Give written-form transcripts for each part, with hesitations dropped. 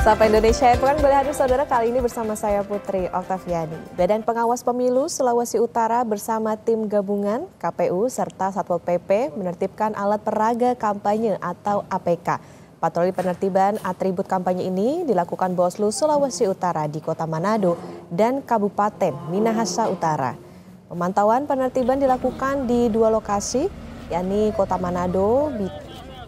Sapa Indonesia, Pekan Boleh Hadir Saudara, kali ini bersama saya Putri Oktaviani. Badan Pengawas Pemilu Sulawesi Utara bersama tim gabungan KPU serta Satpol PP menertibkan alat peraga kampanye atau APK. Patroli penertiban atribut kampanye ini dilakukan Bawaslu Sulawesi Utara di Kota Manado dan Kabupaten Minahasa Utara. Pemantauan penertiban dilakukan di dua lokasi, yakni Kota Manado,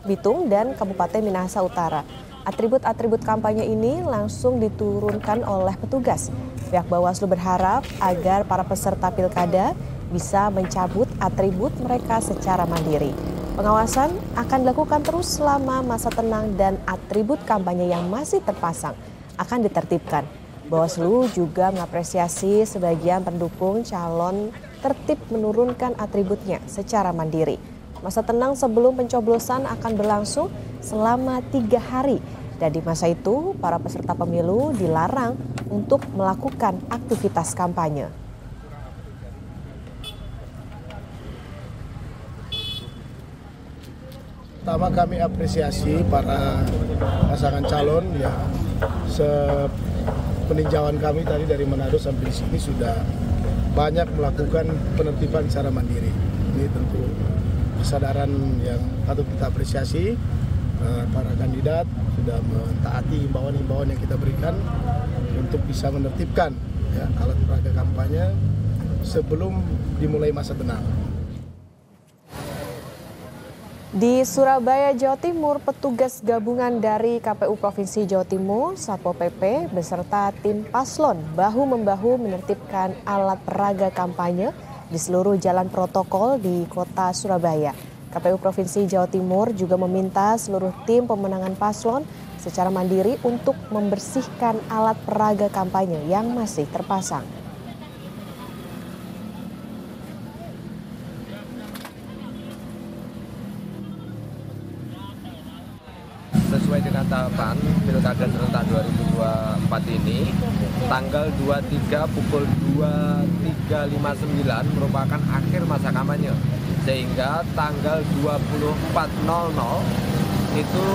Bitung, dan Kabupaten Minahasa Utara. Atribut-atribut kampanye ini langsung diturunkan oleh petugas. Pihak Bawaslu berharap agar para peserta pilkada bisa mencabut atribut mereka secara mandiri. Pengawasan akan dilakukan terus selama masa tenang dan atribut kampanye yang masih terpasang akan ditertibkan. Bawaslu juga mengapresiasi sebagian pendukung calon tertib menurunkan atributnya secara mandiri. Masa tenang sebelum pencoblosan akan berlangsung selama 3 hari. Dan di masa itu, para peserta pemilu dilarang untuk melakukan aktivitas kampanye. Pertama, kami apresiasi para pasangan calon ya. Peninjauan kami tadi dari Manado sampai di sini sudah banyak melakukan penertiban secara mandiri. Ini tentu kesadaran yang patut kita apresiasi. Para kandidat sudah mentaati himbauan-himbauan yang kita berikan untuk bisa menertibkan ya, alat peraga kampanye sebelum dimulai masa tenang. Di Surabaya, Jawa Timur, petugas gabungan dari KPU Provinsi Jawa Timur, Satpol PP beserta tim paslon bahu-membahu menertibkan alat peraga kampanye di seluruh jalan protokol di Kota Surabaya. KPU Provinsi Jawa Timur juga meminta seluruh tim pemenangan paslon secara mandiri untuk membersihkan alat peraga kampanye yang masih terpasang. Sesuai dengan tahapan Pilkada serentak 2024 ini, tanggal 23 pukul 23.59 merupakan akhir masa kampanye. Sehingga tanggal 24.00 itu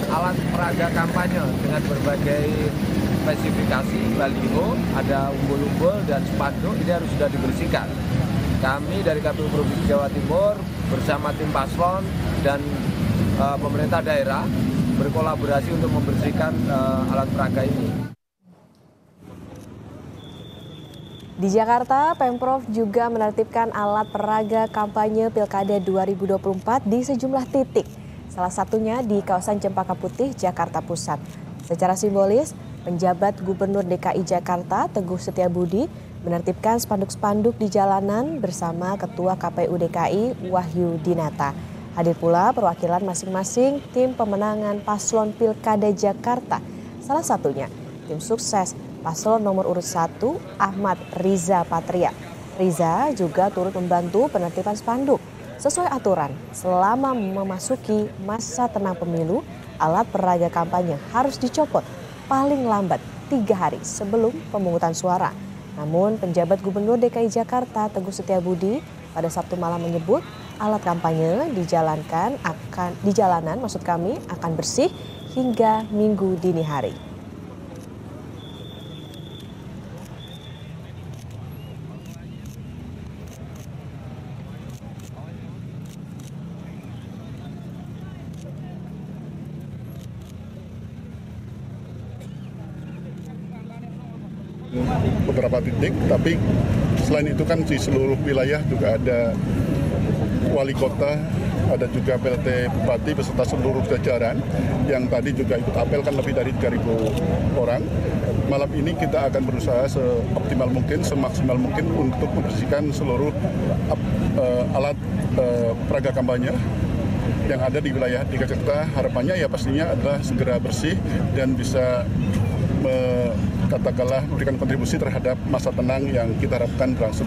alat peraga kampanye dengan berbagai spesifikasi, baliho, ada umbul-umbul dan spanduk ini harus sudah dibersihkan. Kami dari KPU Provinsi Jawa Timur bersama tim paslon dan pemerintah daerah berkolaborasi untuk membersihkan alat peraga ini. Di Jakarta, Pemprov juga menertibkan alat peraga kampanye Pilkada 2024 di sejumlah titik. Salah satunya di kawasan Cempaka Putih, Jakarta Pusat. Secara simbolis, penjabat Gubernur DKI Jakarta, Teguh Setiabudi, menertibkan spanduk-spanduk di jalanan bersama Ketua KPU DKI, Wahyu Dinata. Hadir pula perwakilan masing-masing tim pemenangan paslon Pilkada Jakarta. Salah satunya, tim sukses paslon nomor urut 1 Ahmad Riza Patria. Riza juga turut membantu penertiban spanduk. Sesuai aturan, selama memasuki masa tenang pemilu, alat peraga kampanye harus dicopot paling lambat 3 hari sebelum pemungutan suara. Namun penjabat Gubernur DKI Jakarta Teguh Setiabudi pada Sabtu malam menyebut alat kampanye di jalanan akan bersih hingga Minggu dini hari. Beberapa titik, tapi selain itu kan di seluruh wilayah juga ada wali kota, ada juga PLT Bupati beserta seluruh jajaran yang tadi juga ikut apel, kan lebih dari 3.000 orang. Malam ini kita akan berusaha seoptimal mungkin, semaksimal mungkin untuk membersihkan seluruh alat peraga kampanye yang ada di wilayah DKI Jakarta. Harapannya ya pastinya adalah segera bersih dan bisa katakanlah memberikan kontribusi terhadap masa tenang yang kita harapkan berlangsung.